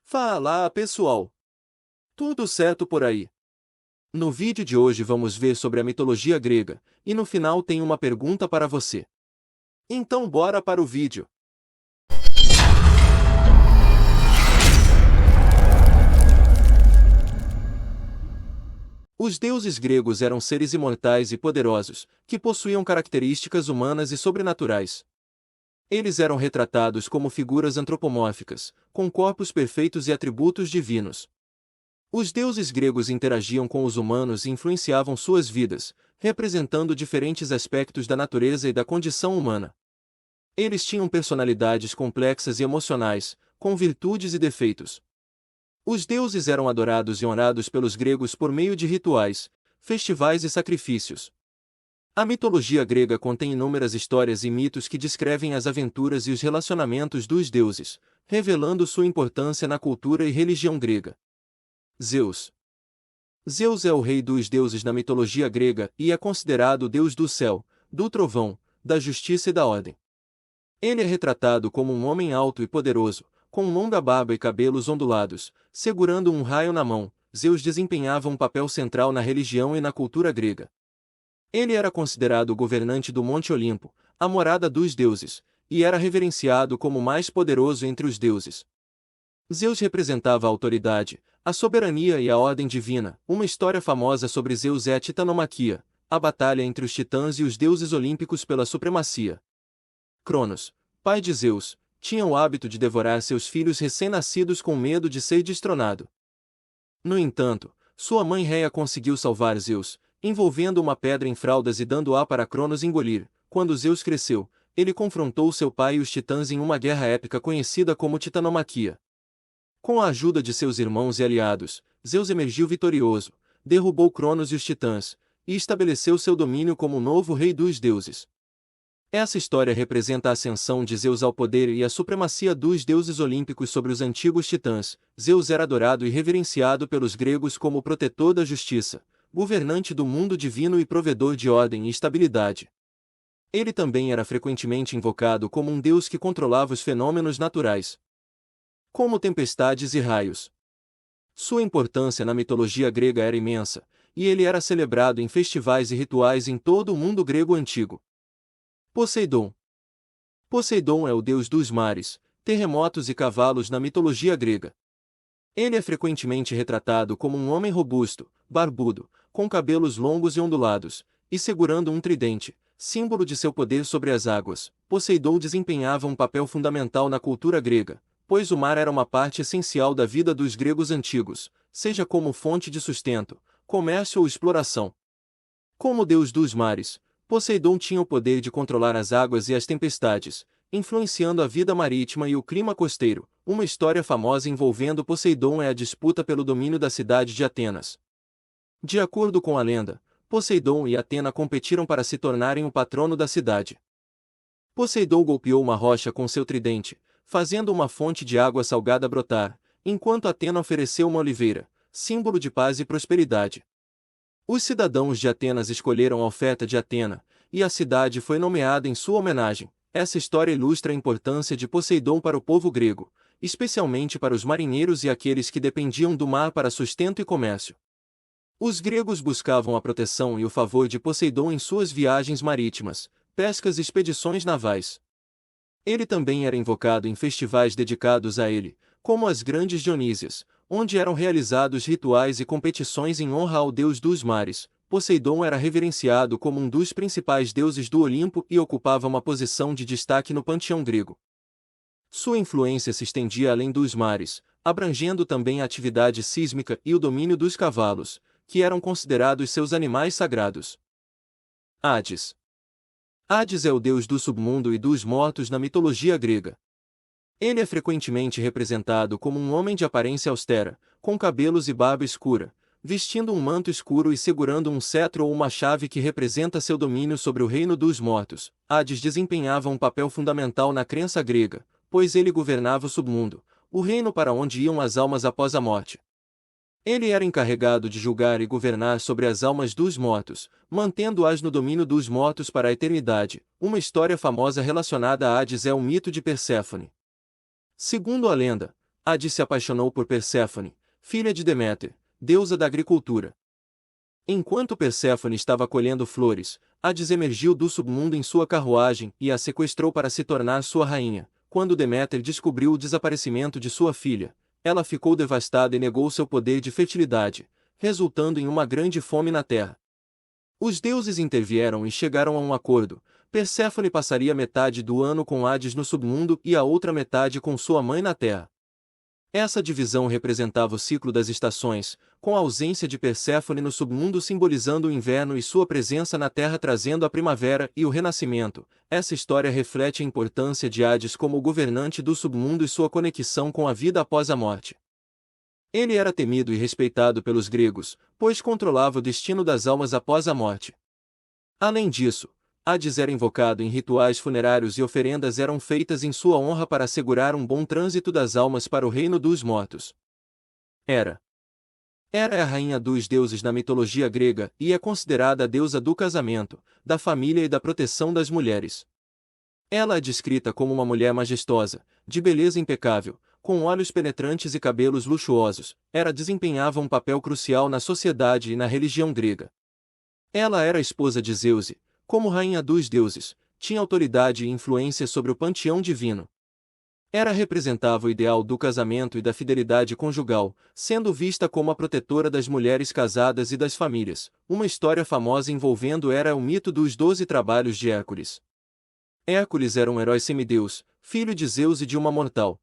Fala, pessoal! Tudo certo por aí? No vídeo de hoje vamos ver sobre a mitologia grega, e no final tem uma pergunta para você. Então bora para o vídeo! Os deuses gregos eram seres imortais e poderosos, que possuíam características humanas e sobrenaturais. Eles eram retratados como figuras antropomórficas, com corpos perfeitos e atributos divinos. Os deuses gregos interagiam com os humanos e influenciavam suas vidas, representando diferentes aspectos da natureza e da condição humana. Eles tinham personalidades complexas e emocionais, com virtudes e defeitos. Os deuses eram adorados e honrados pelos gregos por meio de rituais, festivais e sacrifícios. A mitologia grega contém inúmeras histórias e mitos que descrevem as aventuras e os relacionamentos dos deuses, revelando sua importância na cultura e religião grega. Zeus. Zeus é o rei dos deuses na mitologia grega e é considerado o deus do céu, do trovão, da justiça e da ordem. Ele é retratado como um homem alto e poderoso, com longa barba e cabelos ondulados, segurando um raio na mão. Zeus desempenhava um papel central na religião e na cultura grega. Ele era considerado o governante do Monte Olimpo, a morada dos deuses, e era reverenciado como o mais poderoso entre os deuses. Zeus representava a autoridade, a soberania e a ordem divina. Uma história famosa sobre Zeus é a Titanomaquia, a batalha entre os titãs e os deuses olímpicos pela supremacia. Cronos, pai de Zeus, tinha o hábito de devorar seus filhos recém-nascidos com medo de ser destronado. No entanto, sua mãe Reia conseguiu salvar Zeus, envolvendo uma pedra em fraldas e dando-a para Cronos engolir. Quando Zeus cresceu, ele confrontou seu pai e os titãs em uma guerra épica conhecida como Titanomaquia. Com a ajuda de seus irmãos e aliados, Zeus emergiu vitorioso, derrubou Cronos e os titãs, e estabeleceu seu domínio como o novo rei dos deuses. Essa história representa a ascensão de Zeus ao poder e a supremacia dos deuses olímpicos sobre os antigos titãs. Zeus era adorado e reverenciado pelos gregos como o protetor da justiça, governante do mundo divino e provedor de ordem e estabilidade. Ele também era frequentemente invocado como um deus que controlava os fenômenos naturais, como tempestades e raios. Sua importância na mitologia grega era imensa, e ele era celebrado em festivais e rituais em todo o mundo grego antigo. Poseidon. Poseidon é o deus dos mares, terremotos e cavalos na mitologia grega. Ele é frequentemente retratado como um homem robusto, barbudo, com cabelos longos e ondulados, e segurando um tridente, símbolo de seu poder sobre as águas. Poseidon desempenhava um papel fundamental na cultura grega, pois o mar era uma parte essencial da vida dos gregos antigos, seja como fonte de sustento, comércio ou exploração. Como deus dos mares, Poseidon tinha o poder de controlar as águas e as tempestades, influenciando a vida marítima e o clima costeiro. Uma história famosa envolvendo Poseidon é a disputa pelo domínio da cidade de Atenas. De acordo com a lenda, Poseidon e Atena competiram para se tornarem o patrono da cidade. Poseidon golpeou uma rocha com seu tridente, fazendo uma fonte de água salgada brotar, enquanto Atena ofereceu uma oliveira, símbolo de paz e prosperidade. Os cidadãos de Atenas escolheram a oferta de Atena, e a cidade foi nomeada em sua homenagem. Essa história ilustra a importância de Poseidon para o povo grego, especialmente para os marinheiros e aqueles que dependiam do mar para sustento e comércio. Os gregos buscavam a proteção e o favor de Poseidon em suas viagens marítimas, pescas e expedições navais. Ele também era invocado em festivais dedicados a ele, como as Grandes Dionísias, onde eram realizados rituais e competições em honra ao deus dos mares. Poseidon era reverenciado como um dos principais deuses do Olimpo e ocupava uma posição de destaque no panteão grego. Sua influência se estendia além dos mares, abrangendo também a atividade sísmica e o domínio dos cavalos, que eram considerados seus animais sagrados. Hades. Hades é o deus do submundo e dos mortos na mitologia grega. Ele é frequentemente representado como um homem de aparência austera, com cabelos e barba escura, vestindo um manto escuro e segurando um cetro ou uma chave que representa seu domínio sobre o reino dos mortos. Hades desempenhava um papel fundamental na crença grega, pois ele governava o submundo, o reino para onde iam as almas após a morte. Ele era encarregado de julgar e governar sobre as almas dos mortos, mantendo-as no domínio dos mortos para a eternidade. Uma história famosa relacionada a Hades é o mito de Perséfone. Segundo a lenda, Hades se apaixonou por Perséfone, filha de Deméter, deusa da agricultura. Enquanto Perséfone estava colhendo flores, Hades emergiu do submundo em sua carruagem e a sequestrou para se tornar sua rainha. Quando Deméter descobriu o desaparecimento de sua filha, ela ficou devastada e negou seu poder de fertilidade, resultando em uma grande fome na terra. Os deuses intervieram e chegaram a um acordo. Perséfone passaria metade do ano com Hades no submundo e a outra metade com sua mãe na terra. Essa divisão representava o ciclo das estações, com a ausência de Perséfone no submundo simbolizando o inverno e sua presença na terra trazendo a primavera e o renascimento. Essa história reflete a importância de Hades como governante do submundo e sua conexão com a vida após a morte. Ele era temido e respeitado pelos gregos, pois controlava o destino das almas após a morte. Além disso, Hades era invocado em rituais funerários e oferendas eram feitas em sua honra para assegurar um bom trânsito das almas para o reino dos mortos. Hera é a rainha dos deuses na mitologia grega e é considerada a deusa do casamento, da família e da proteção das mulheres. Ela é descrita como uma mulher majestosa, de beleza impecável, com olhos penetrantes e cabelos luxuosos. Hera desempenhava um papel crucial na sociedade e na religião grega. Ela era esposa de Zeus e, como rainha dos deuses, tinha autoridade e influência sobre o panteão divino. Hera representava o ideal do casamento e da fidelidade conjugal, sendo vista como a protetora das mulheres casadas e das famílias. Uma história famosa envolvendo Hera é o mito dos 12 trabalhos de Hércules. Hércules era um herói semideus, filho de Zeus e de uma mortal.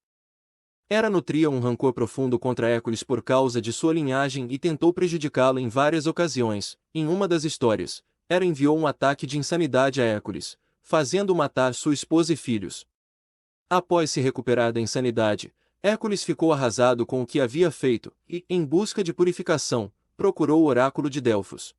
Hera nutria um rancor profundo contra Hércules por causa de sua linhagem e tentou prejudicá-lo em várias ocasiões. Em uma das histórias, Hera enviou um ataque de insanidade a Hércules, fazendo-o matar sua esposa e filhos. Após se recuperar da insanidade, Hércules ficou arrasado com o que havia feito e, em busca de purificação, procurou o oráculo de Delfos.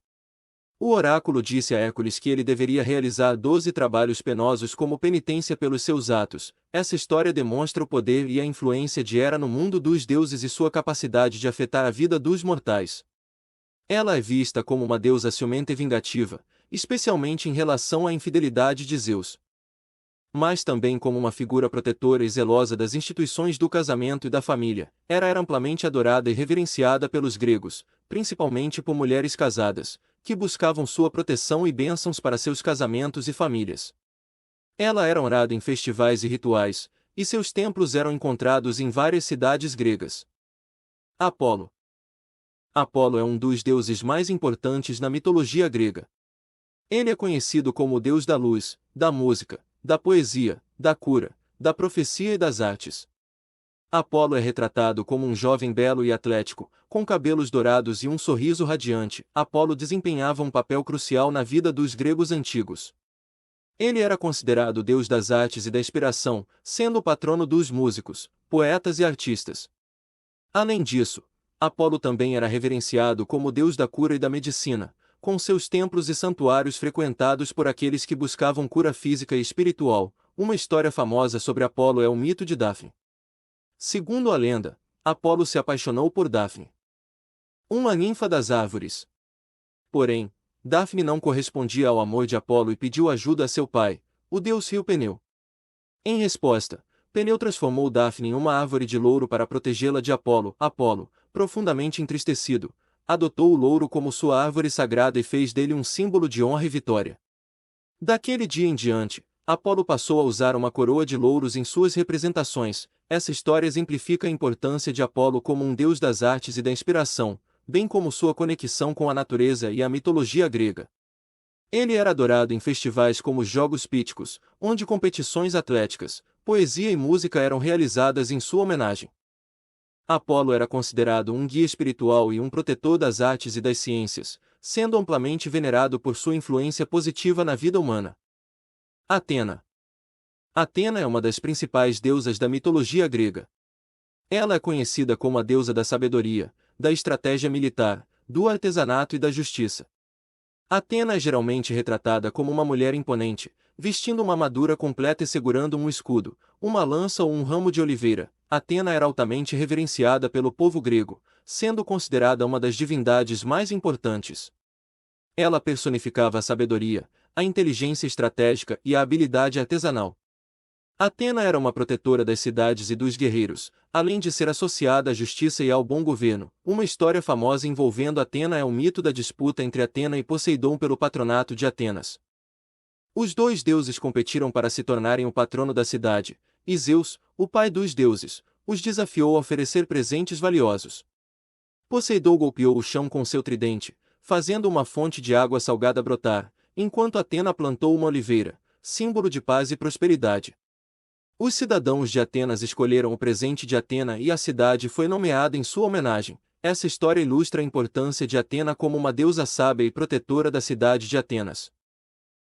O oráculo disse a Hércules que ele deveria realizar 12 trabalhos penosos como penitência pelos seus atos. Essa história demonstra o poder e a influência de Hera no mundo dos deuses e sua capacidade de afetar a vida dos mortais. Ela é vista como uma deusa ciumenta e vingativa, especialmente em relação à infidelidade de Zeus. Mas também como uma figura protetora e zelosa das instituições do casamento e da família. Hera era amplamente adorada e reverenciada pelos gregos, principalmente por mulheres casadas, que buscavam sua proteção e bênçãos para seus casamentos e famílias. Ela era honrada em festivais e rituais, e seus templos eram encontrados em várias cidades gregas. Apolo é um dos deuses mais importantes na mitologia grega. Ele é conhecido como o deus da luz, da música, da poesia, da cura, da profecia e das artes. Apolo é retratado como um jovem belo e atlético, com cabelos dourados e um sorriso radiante. Apolo desempenhava um papel crucial na vida dos gregos antigos. Ele era considerado o deus das artes e da inspiração, sendo o patrono dos músicos, poetas e artistas. Além disso, Apolo também era reverenciado como o deus da cura e da medicina, com seus templos e santuários frequentados por aqueles que buscavam cura física e espiritual. Uma história famosa sobre Apolo é o mito de Dafne. Segundo a lenda, Apolo se apaixonou por Dafne, uma ninfa das árvores. Porém, Dafne não correspondia ao amor de Apolo e pediu ajuda a seu pai, o deus rio Peneu. Em resposta, Peneu transformou Dafne em uma árvore de louro para protegê-la de Apolo. Apolo, profundamente entristecido, adotou o louro como sua árvore sagrada e fez dele um símbolo de honra e vitória. Daquele dia em diante, Apolo passou a usar uma coroa de louros em suas representações. Essa história exemplifica a importância de Apolo como um deus das artes e da inspiração, bem como sua conexão com a natureza e a mitologia grega. Ele era adorado em festivais como os Jogos Píticos, onde competições atléticas, poesia e música eram realizadas em sua homenagem. Apolo era considerado um guia espiritual e um protetor das artes e das ciências, sendo amplamente venerado por sua influência positiva na vida humana. Atena é uma das principais deusas da mitologia grega. Ela é conhecida como a deusa da sabedoria, da estratégia militar, do artesanato e da justiça. Atena é geralmente retratada como uma mulher imponente, vestindo uma armadura completa e segurando um escudo, uma lança ou um ramo de oliveira. Atena era altamente reverenciada pelo povo grego, sendo considerada uma das divindades mais importantes. Ela personificava a sabedoria, a inteligência estratégica e a habilidade artesanal. Atena era uma protetora das cidades e dos guerreiros, além de ser associada à justiça e ao bom governo. Uma história famosa envolvendo Atena é o mito da disputa entre Atena e Poseidon pelo patronato de Atenas. Os dois deuses competiram para se tornarem o patrono da cidade, e Zeus, o pai dos deuses, os desafiou a oferecer presentes valiosos. Poseidon golpeou o chão com seu tridente, fazendo uma fonte de água salgada brotar, enquanto Atena plantou uma oliveira, símbolo de paz e prosperidade. Os cidadãos de Atenas escolheram o presente de Atena e a cidade foi nomeada em sua homenagem. Essa história ilustra a importância de Atena como uma deusa sábia e protetora da cidade de Atenas.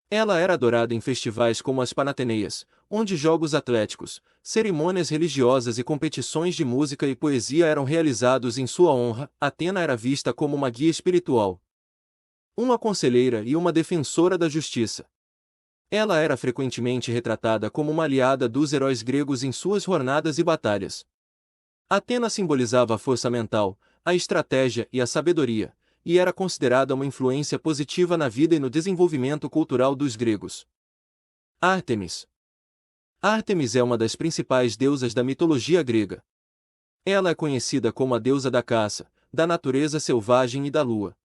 Ela era adorada em festivais como as Panateneias, onde jogos atléticos, cerimônias religiosas e competições de música e poesia eram realizados em sua honra. Atena era vista como uma guia espiritual, uma conselheira e uma defensora da justiça. Ela era frequentemente retratada como uma aliada dos heróis gregos em suas jornadas e batalhas. Atena simbolizava a força mental, a estratégia e a sabedoria, e era considerada uma influência positiva na vida e no desenvolvimento cultural dos gregos. Ártemis. Ártemis é uma das principais deusas da mitologia grega. Ela é conhecida como a deusa da caça, da natureza selvagem e da lua.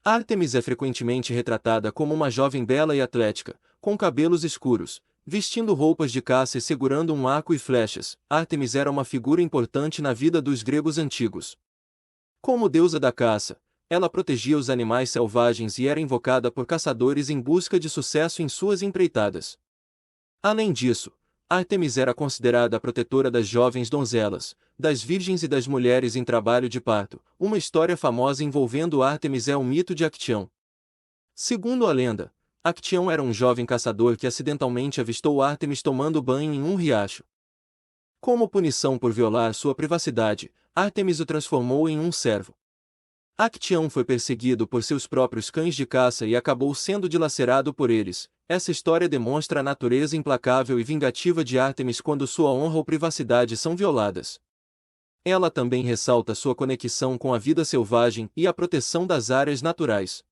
Ártemis é frequentemente retratada como uma jovem bela e atlética, com cabelos escuros, vestindo roupas de caça e segurando um arco e flechas. Ártemis era uma figura importante na vida dos gregos antigos. Como deusa da caça, ela protegia os animais selvagens e era invocada por caçadores em busca de sucesso em suas empreitadas. Além disso, Ártemis era considerada a protetora das jovens donzelas, das virgens e das mulheres em trabalho de parto. Uma história famosa envolvendo Ártemis é o mito de Acteão. Segundo a lenda, Acteão era um jovem caçador que acidentalmente avistou Ártemis tomando banho em um riacho. Como punição por violar sua privacidade, Ártemis o transformou em um servo. Acteão foi perseguido por seus próprios cães de caça e acabou sendo dilacerado por eles. Essa história demonstra a natureza implacável e vingativa de Ártemis quando sua honra ou privacidade são violadas. Ela também ressalta sua conexão com a vida selvagem e a proteção das áreas naturais.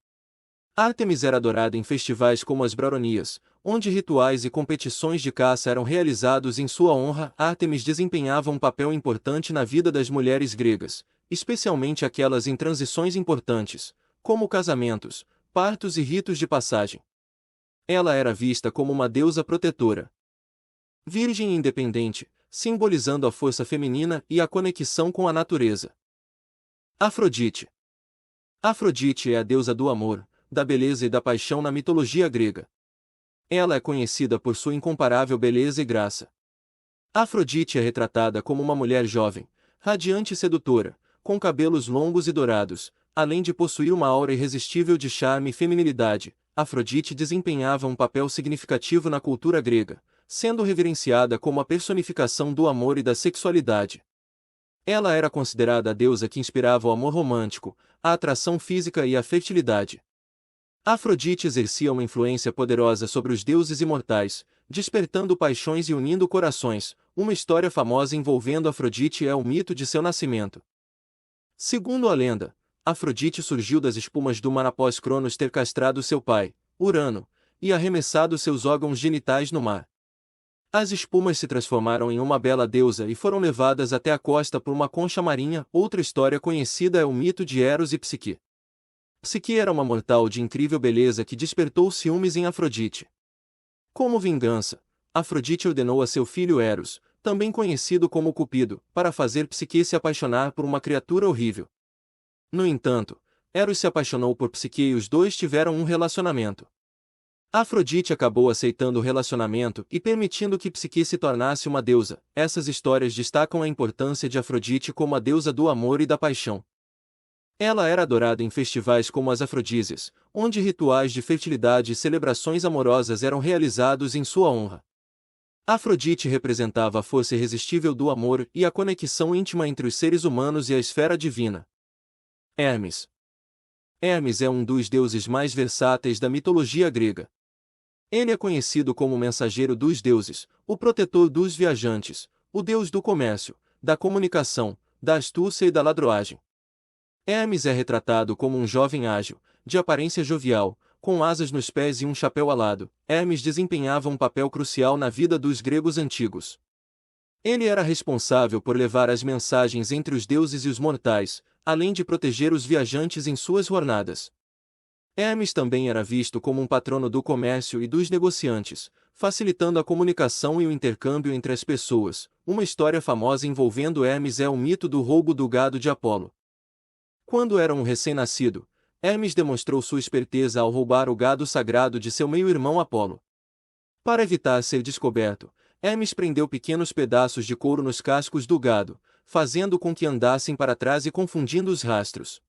Ártemis era adorada em festivais como as Braronias, onde rituais e competições de caça eram realizados em sua honra. Ártemis desempenhava um papel importante na vida das mulheres gregas, especialmente aquelas em transições importantes, como casamentos, partos e ritos de passagem. Ela era vista como uma deusa protetora, virgem e independente, simbolizando a força feminina e a conexão com a natureza. Afrodite. Afrodite é a deusa do amor, da beleza e da paixão na mitologia grega. Ela é conhecida por sua incomparável beleza e graça. Afrodite é retratada como uma mulher jovem, radiante e sedutora, com cabelos longos e dourados, além de possuir uma aura irresistível de charme e feminilidade. Afrodite desempenhava um papel significativo na cultura grega, sendo reverenciada como a personificação do amor e da sexualidade. Ela era considerada a deusa que inspirava o amor romântico, a atração física e a fertilidade. Afrodite exercia uma influência poderosa sobre os deuses imortais, despertando paixões e unindo corações. Uma história famosa envolvendo Afrodite é o mito de seu nascimento. Segundo a lenda, Afrodite surgiu das espumas do mar após Cronos ter castrado seu pai, Urano, e arremessado seus órgãos genitais no mar. As espumas se transformaram em uma bela deusa e foram levadas até a costa por uma concha marinha. Outra história conhecida é o mito de Eros e Psique. Psique era uma mortal de incrível beleza que despertou ciúmes em Afrodite. Como vingança, Afrodite ordenou a seu filho Eros, também conhecido como Cupido, para fazer Psique se apaixonar por uma criatura horrível. No entanto, Eros se apaixonou por Psique e os dois tiveram um relacionamento. Afrodite acabou aceitando o relacionamento e permitindo que Psique se tornasse uma deusa. Essas histórias destacam a importância de Afrodite como a deusa do amor e da paixão. Ela era adorada em festivais como as Afrodísias, onde rituais de fertilidade e celebrações amorosas eram realizados em sua honra. Afrodite representava a força irresistível do amor e a conexão íntima entre os seres humanos e a esfera divina. Hermes. Hermes é um dos deuses mais versáteis da mitologia grega. Ele é conhecido como o mensageiro dos deuses, o protetor dos viajantes, o deus do comércio, da comunicação, da astúcia e da ladroagem. Hermes é retratado como um jovem ágil, de aparência jovial, com asas nos pés e um chapéu alado, Hermes desempenhava um papel crucial na vida dos gregos antigos. Ele era responsável por levar as mensagens entre os deuses e os mortais, além de proteger os viajantes em suas jornadas. Hermes também era visto como um patrono do comércio e dos negociantes, facilitando a comunicação e o intercâmbio entre as pessoas. Uma história famosa envolvendo Hermes é o mito do roubo do gado de Apolo. Quando era um recém-nascido, Hermes demonstrou sua esperteza ao roubar o gado sagrado de seu meio-irmão Apolo. Para evitar ser descoberto, Hermes prendeu pequenos pedaços de couro nos cascos do gado, fazendo com que andassem para trás e confundindo os rastros.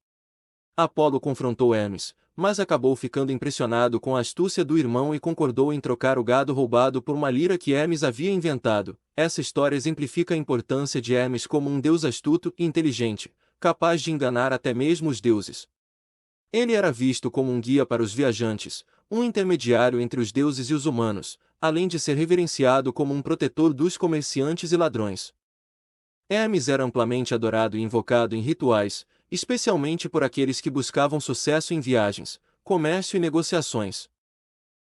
Apolo confrontou Hermes, mas acabou ficando impressionado com a astúcia do irmão e concordou em trocar o gado roubado por uma lira que Hermes havia inventado. Essa história exemplifica a importância de Hermes como um deus astuto e inteligente, capaz de enganar até mesmo os deuses. Ele era visto como um guia para os viajantes, um intermediário entre os deuses e os humanos, além de ser reverenciado como um protetor dos comerciantes e ladrões. Hermes era amplamente adorado e invocado em rituais, especialmente por aqueles que buscavam sucesso em viagens, comércio e negociações.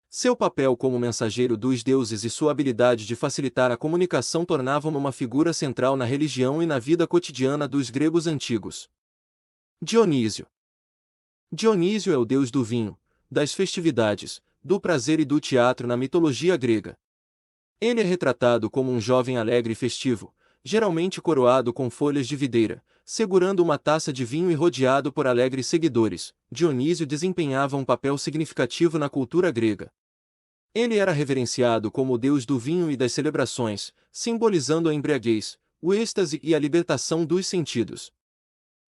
Seu papel como mensageiro dos deuses e sua habilidade de facilitar a comunicação tornavam-no uma figura central na religião e na vida cotidiana dos gregos antigos. Dionísio. Dionísio é o deus do vinho, das festividades, do prazer e do teatro na mitologia grega. Ele é retratado como um jovem alegre e festivo, geralmente coroado com folhas de videira, segurando uma taça de vinho e rodeado por alegres seguidores. Dionísio desempenhava um papel significativo na cultura grega. Ele era reverenciado como o deus do vinho e das celebrações, simbolizando a embriaguez, o êxtase e a libertação dos sentidos.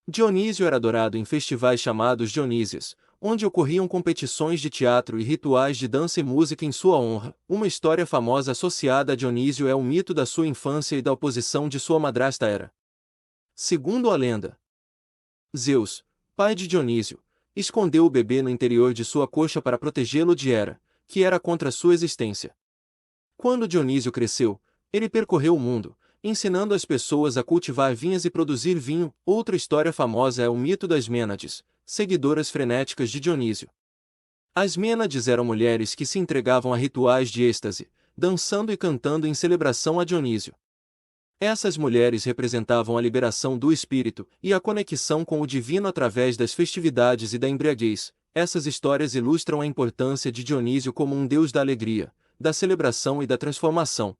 Dionísio era adorado em festivais chamados Dionísias, onde ocorriam competições de teatro e rituais de dança e música em sua honra. Uma história famosa associada a Dionísio é o mito da sua infância e da oposição de sua madrasta Hera. Segundo a lenda, Zeus, pai de Dionísio, escondeu o bebê no interior de sua coxa para protegê-lo de Hera, que era contra sua existência. Quando Dionísio cresceu, ele percorreu o mundo, ensinando as pessoas a cultivar vinhas e produzir vinho. Outra história famosa é o mito das Mênades, seguidoras frenéticas de Dionísio. As Mênades eram mulheres que se entregavam a rituais de êxtase, dançando e cantando em celebração a Dionísio. Essas mulheres representavam a liberação do espírito e a conexão com o divino através das festividades e da embriaguez. Essas histórias ilustram a importância de Dionísio como um deus da alegria, da celebração e da transformação.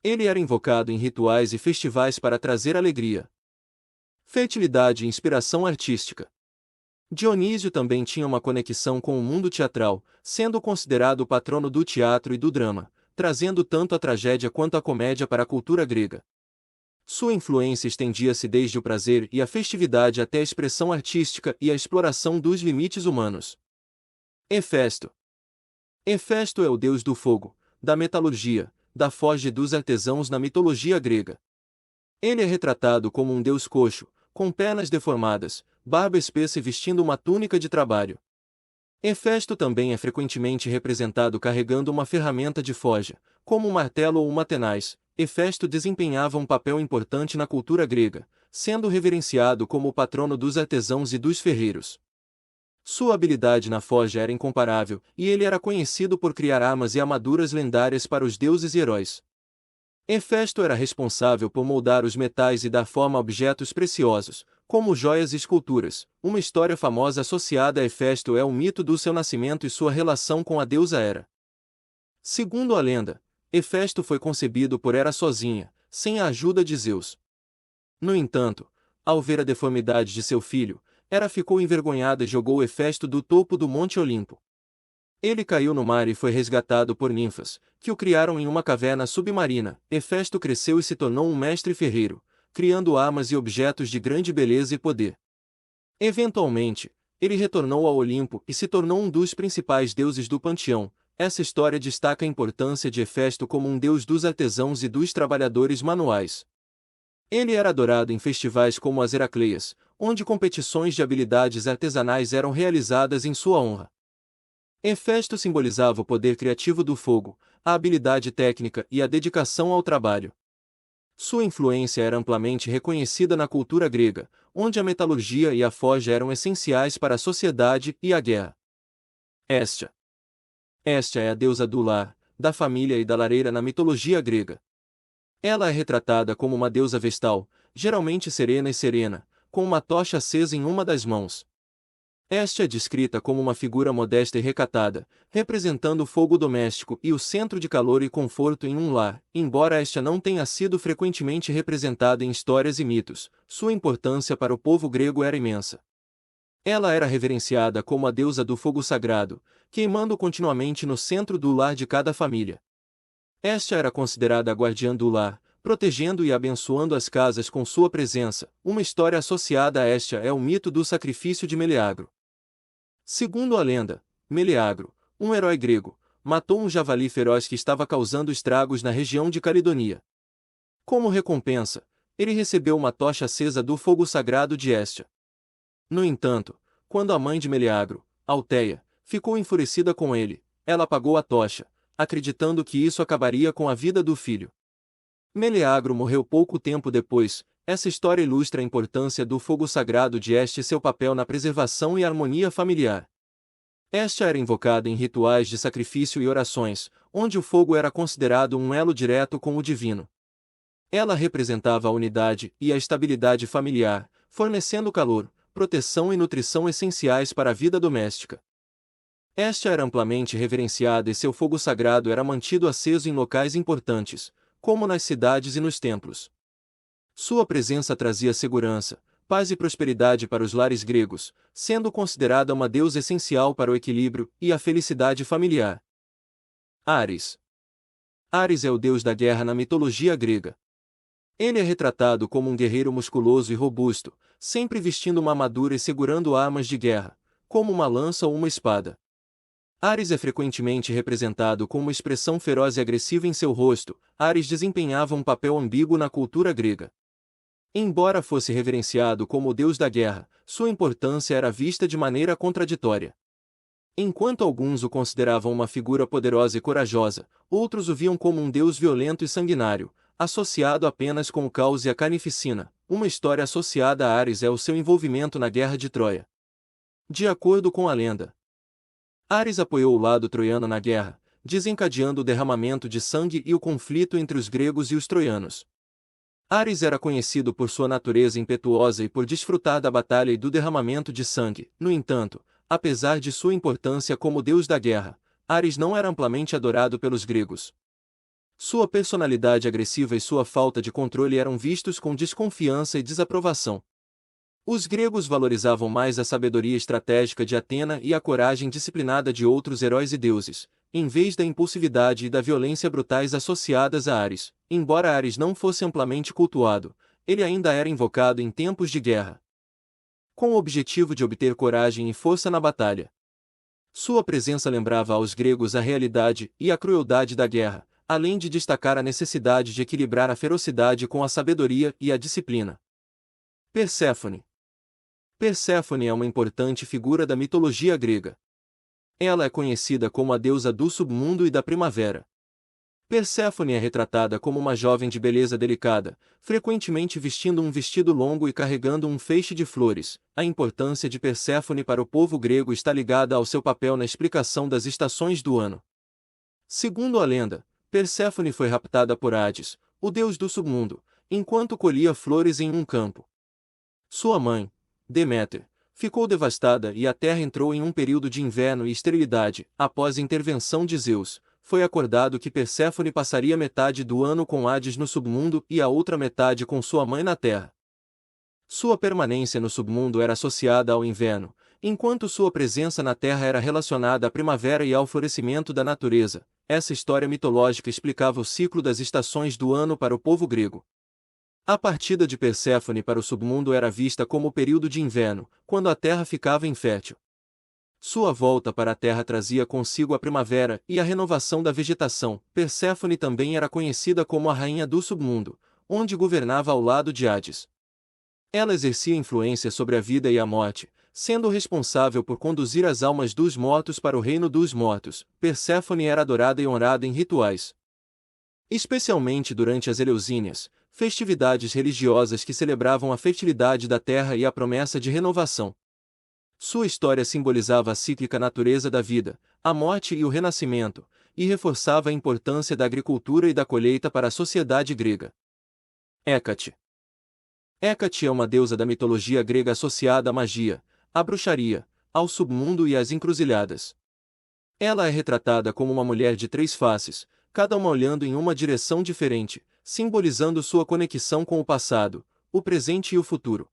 Ele era invocado em rituais e festivais para trazer alegria, fertilidade e inspiração artística. Dionísio também tinha uma conexão com o mundo teatral, sendo considerado o patrono do teatro e do drama, trazendo tanto a tragédia quanto a comédia para a cultura grega. Sua influência estendia-se desde o prazer e a festividade até a expressão artística e a exploração dos limites humanos. Hefesto. Hefesto é o deus do fogo, da metalurgia, da forja e dos artesãos na mitologia grega. Ele é retratado como um deus coxo, com pernas deformadas, barba espessa e vestindo uma túnica de trabalho. Hefesto também é frequentemente representado carregando uma ferramenta de forja, como um martelo ou uma tenaz. Hefesto desempenhava um papel importante na cultura grega, sendo reverenciado como o patrono dos artesãos e dos ferreiros. Sua habilidade na forja era incomparável, e ele era conhecido por criar armas e armaduras lendárias para os deuses e heróis. Hefesto era responsável por moldar os metais e dar forma a objetos preciosos, como joias e esculturas. Uma história famosa associada a Hefesto é o mito do seu nascimento e sua relação com a deusa Hera. Segundo a lenda, Hefesto foi concebido por Hera sozinha, sem a ajuda de Zeus. No entanto, ao ver a deformidade de seu filho, Hera ficou envergonhada e jogou Hefesto do topo do Monte Olimpo. Ele caiu no mar e foi resgatado por ninfas, que o criaram em uma caverna submarina. Hefesto cresceu e se tornou um mestre ferreiro, criando armas e objetos de grande beleza e poder. Eventualmente, ele retornou ao Olimpo e se tornou um dos principais deuses do panteão. Essa história destaca a importância de Hefesto como um deus dos artesãos e dos trabalhadores manuais. Ele era adorado em festivais como as Heracleias, onde competições de habilidades artesanais eram realizadas em sua honra. Hefesto simbolizava o poder criativo do fogo, a habilidade técnica e a dedicação ao trabalho. Sua influência era amplamente reconhecida na cultura grega, onde a metalurgia e a forja eram essenciais para a sociedade e a guerra. Hestia. Hestia é a deusa do lar, da família e da lareira na mitologia grega. Ela é retratada como uma deusa vestal, geralmente serena e serena, com uma tocha acesa em uma das mãos. Hestia é descrita como uma figura modesta e recatada, representando o fogo doméstico e o centro de calor e conforto em um lar. Embora Hestia não tenha sido frequentemente representada em histórias e mitos, sua importância para o povo grego era imensa. Ela era reverenciada como a deusa do fogo sagrado, queimando continuamente no centro do lar de cada família. Hestia era considerada a guardiã do lar, protegendo e abençoando as casas com sua presença. Uma história associada a Hestia é o mito do sacrifício de Meleagro. Segundo a lenda, Meleagro, um herói grego, matou um javali feroz que estava causando estragos na região de Calidonia. Como recompensa, ele recebeu uma tocha acesa do fogo sagrado de Hestia. No entanto, quando a mãe de Meleagro, Alteia, ficou enfurecida com ele, ela apagou a tocha, acreditando que isso acabaria com a vida do filho. Meleagro morreu pouco tempo depois. Essa história ilustra a importância do fogo sagrado de Hestia e seu papel na preservação e harmonia familiar. Hestia era invocada em rituais de sacrifício e orações, onde o fogo era considerado um elo direto com o divino. Ela representava a unidade e a estabilidade familiar, fornecendo calor, proteção e nutrição essenciais para a vida doméstica. Hestia era amplamente reverenciada e seu fogo sagrado era mantido aceso em locais importantes, como nas cidades e nos templos. Sua presença trazia segurança, paz e prosperidade para os lares gregos, sendo considerada uma deusa essencial para o equilíbrio e a felicidade familiar. Ares. Ares é o deus da guerra na mitologia grega. Ele é retratado como um guerreiro musculoso e robusto, sempre vestindo uma armadura e segurando armas de guerra, como uma lança ou uma espada. Ares é frequentemente representado com uma expressão feroz e agressiva em seu rosto. Ares desempenhava um papel ambíguo na cultura grega. Embora fosse reverenciado como o deus da guerra, sua importância era vista de maneira contraditória. Enquanto alguns o consideravam uma figura poderosa e corajosa, outros o viam como um deus violento e sanguinário, associado apenas com o caos e a carnificina. Uma história associada a Ares é o seu envolvimento na Guerra de Troia. De acordo com a lenda, Ares apoiou o lado troiano na guerra, desencadeando o derramamento de sangue e o conflito entre os gregos e os troianos. Ares era conhecido por sua natureza impetuosa e por desfrutar da batalha e do derramamento de sangue. No entanto, apesar de sua importância como deus da guerra, Ares não era amplamente adorado pelos gregos. Sua personalidade agressiva e sua falta de controle eram vistos com desconfiança e desaprovação. Os gregos valorizavam mais a sabedoria estratégica de Atena e a coragem disciplinada de outros heróis e deuses, em vez da impulsividade e da violência brutais associadas a Ares. Embora Ares não fosse amplamente cultuado, ele ainda era invocado em tempos de guerra, com o objetivo de obter coragem e força na batalha. Sua presença lembrava aos gregos a realidade e a crueldade da guerra, além de destacar a necessidade de equilibrar a ferocidade com a sabedoria e a disciplina. Perséfone. Perséfone é uma importante figura da mitologia grega. Ela é conhecida como a deusa do submundo e da primavera. Perséfone é retratada como uma jovem de beleza delicada, frequentemente vestindo um vestido longo e carregando um feixe de flores. A importância de Perséfone para o povo grego está ligada ao seu papel na explicação das estações do ano. Segundo a lenda, Perséfone foi raptada por Hades, o deus do submundo, enquanto colhia flores em um campo. Sua mãe, Deméter, ficou devastada e a terra entrou em um período de inverno e esterilidade. Após a intervenção de Zeus, foi acordado que Perséfone passaria metade do ano com Hades no submundo e a outra metade com sua mãe na terra. Sua permanência no submundo era associada ao inverno, enquanto sua presença na terra era relacionada à primavera e ao florescimento da natureza. Essa história mitológica explicava o ciclo das estações do ano para o povo grego. A partida de Perséfone para o submundo era vista como o período de inverno, quando a terra ficava infértil. Sua volta para a terra trazia consigo a primavera e a renovação da vegetação. Perséfone também era conhecida como a rainha do submundo, onde governava ao lado de Hades. Ela exercia influência sobre a vida e a morte, sendo responsável por conduzir as almas dos mortos para o reino dos mortos. Perséfone era adorada e honrada em rituais, especialmente durante as Eleusínias, festividades religiosas que celebravam a fertilidade da terra e a promessa de renovação. Sua história simbolizava a cíclica natureza da vida, a morte e o renascimento, e reforçava a importância da agricultura e da colheita para a sociedade grega. Hécate. Hécate é uma deusa da mitologia grega associada à magia, à bruxaria, ao submundo e às encruzilhadas. Ela é retratada como uma mulher de três faces, cada uma olhando em uma direção diferente, simbolizando sua conexão com o passado, o presente e o futuro.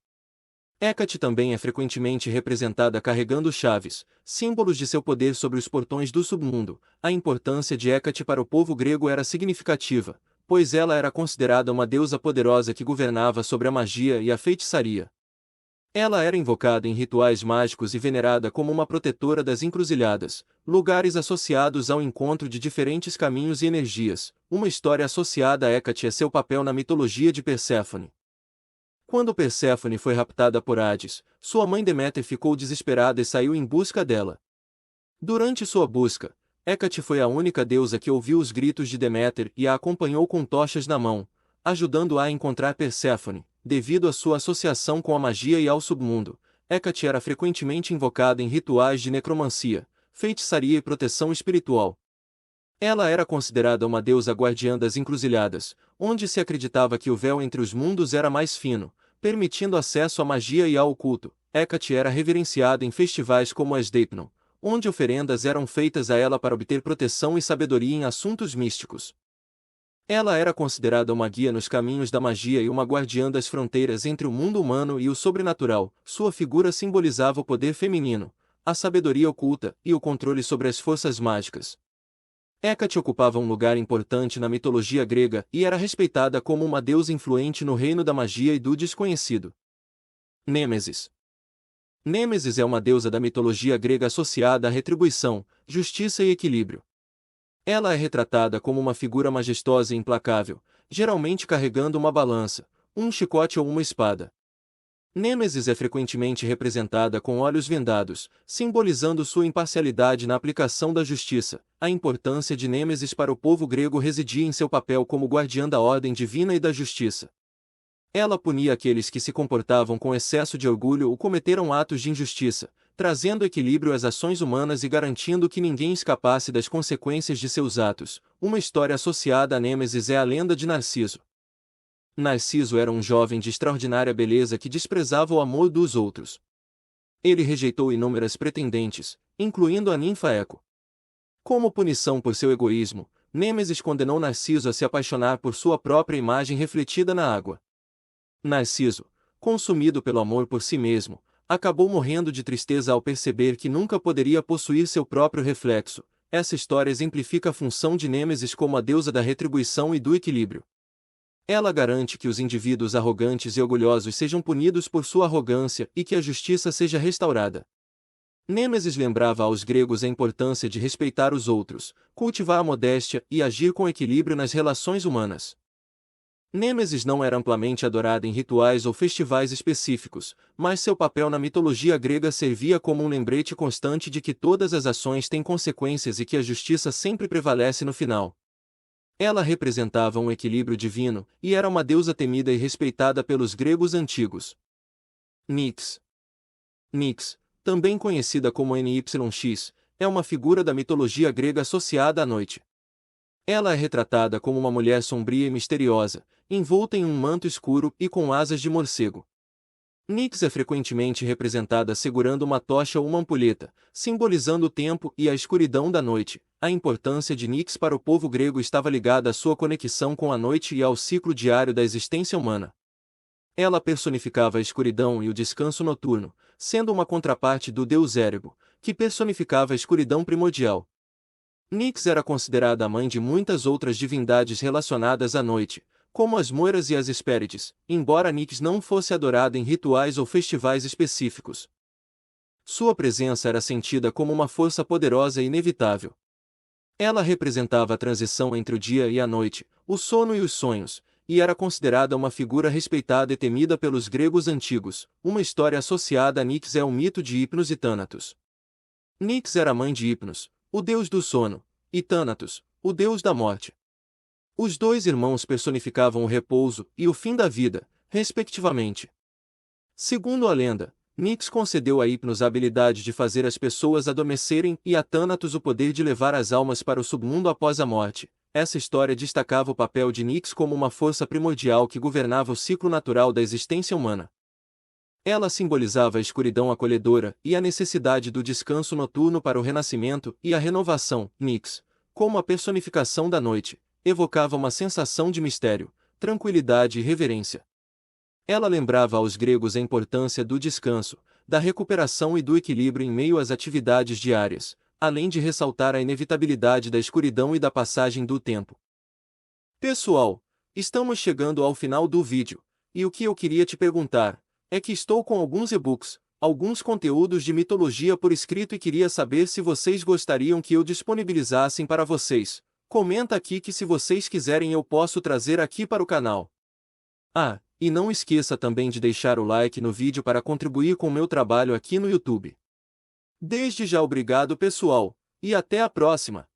Hécate também é frequentemente representada carregando chaves, símbolos de seu poder sobre os portões do submundo. A importância de Hécate para o povo grego era significativa, pois ela era considerada uma deusa poderosa que governava sobre a magia e a feitiçaria. Ela era invocada em rituais mágicos e venerada como uma protetora das encruzilhadas, lugares associados ao encontro de diferentes caminhos e energias. Uma história associada a Hécate é seu papel na mitologia de Perséfone. Quando Perséfone foi raptada por Hades, sua mãe Deméter ficou desesperada e saiu em busca dela. Durante sua busca, Hécate foi a única deusa que ouviu os gritos de Deméter e a acompanhou com tochas na mão, ajudando-a a encontrar Perséfone. Devido à sua associação com a magia e ao submundo, Hécate era frequentemente invocada em rituais de necromancia, feitiçaria e proteção espiritual. Ela era considerada uma deusa guardiã das encruzilhadas, onde se acreditava que o véu entre os mundos era mais fino, permitindo acesso à magia e ao oculto. Hécate era reverenciada em festivais como as Deipnon, onde oferendas eram feitas a ela para obter proteção e sabedoria em assuntos místicos. Ela era considerada uma guia nos caminhos da magia e uma guardiã das fronteiras entre o mundo humano e o sobrenatural. Sua figura simbolizava o poder feminino, a sabedoria oculta e o controle sobre as forças mágicas. Hécate ocupava um lugar importante na mitologia grega e era respeitada como uma deusa influente no reino da magia e do desconhecido. Nêmesis. Nêmesis é uma deusa da mitologia grega associada à retribuição, justiça e equilíbrio. Ela é retratada como uma figura majestosa e implacável, geralmente carregando uma balança, um chicote ou uma espada. Nêmesis é frequentemente representada com olhos vendados, simbolizando sua imparcialidade na aplicação da justiça. A importância de Nêmesis para o povo grego residia em seu papel como guardiã da ordem divina e da justiça. Ela punia aqueles que se comportavam com excesso de orgulho ou cometeram atos de injustiça, trazendo equilíbrio às ações humanas e garantindo que ninguém escapasse das consequências de seus atos. Uma história associada a Nêmesis é a lenda de Narciso. Narciso era um jovem de extraordinária beleza que desprezava o amor dos outros. Ele rejeitou inúmeras pretendentes, incluindo a ninfa Eco. Como punição por seu egoísmo, Nêmesis condenou Narciso a se apaixonar por sua própria imagem refletida na água. Narciso, consumido pelo amor por si mesmo, acabou morrendo de tristeza ao perceber que nunca poderia possuir seu próprio reflexo. Essa história exemplifica a função de Nêmesis como a deusa da retribuição e do equilíbrio. Ela garante que os indivíduos arrogantes e orgulhosos sejam punidos por sua arrogância e que a justiça seja restaurada. Nêmesis lembrava aos gregos a importância de respeitar os outros, cultivar a modéstia e agir com equilíbrio nas relações humanas. Nêmesis não era amplamente adorada em rituais ou festivais específicos, mas seu papel na mitologia grega servia como um lembrete constante de que todas as ações têm consequências e que a justiça sempre prevalece no final. Ela representava um equilíbrio divino, e era uma deusa temida e respeitada pelos gregos antigos. Nyx. Nyx, também conhecida como Nyx, é uma figura da mitologia grega associada à noite. Ela é retratada como uma mulher sombria e misteriosa, envolta em um manto escuro e com asas de morcego. Nyx é frequentemente representada segurando uma tocha ou uma ampulheta, simbolizando o tempo e a escuridão da noite. A importância de Nyx para o povo grego estava ligada à sua conexão com a noite e ao ciclo diário da existência humana. Ela personificava a escuridão e o descanso noturno, sendo uma contraparte do deus Érebo, que personificava a escuridão primordial. Nyx era considerada a mãe de muitas outras divindades relacionadas à noite, como as Moiras e as Hespérides, embora Nyx não fosse adorada em rituais ou festivais específicos. Sua presença era sentida como uma força poderosa e inevitável. Ela representava a transição entre o dia e a noite, o sono e os sonhos, e era considerada uma figura respeitada e temida pelos gregos antigos. Uma história associada a Nyx é o mito de Hipnos e Thanatos. Nyx era mãe de Hipnos, o deus do sono, e Thanatos, o deus da morte. Os dois irmãos personificavam o repouso e o fim da vida, respectivamente. Segundo a lenda, Nyx concedeu a Hypnos a habilidade de fazer as pessoas adormecerem e a Thanatos o poder de levar as almas para o submundo após a morte. Essa história destacava o papel de Nyx como uma força primordial que governava o ciclo natural da existência humana. Ela simbolizava a escuridão acolhedora e a necessidade do descanso noturno para o renascimento e a renovação. Nyx, como a personificação da noite, evocava uma sensação de mistério, tranquilidade e reverência. Ela lembrava aos gregos a importância do descanso, da recuperação e do equilíbrio em meio às atividades diárias, além de ressaltar a inevitabilidade da escuridão e da passagem do tempo. Pessoal, estamos chegando ao final do vídeo, e o que eu queria te perguntar é que estou com alguns e-books, alguns conteúdos de mitologia por escrito e queria saber se vocês gostariam que eu disponibilizassem para vocês. Comenta aqui que se vocês quiserem eu posso trazer aqui para o canal. E não esqueça também de deixar o like no vídeo para contribuir com o meu trabalho aqui no YouTube. Desde já obrigado pessoal, e até a próxima!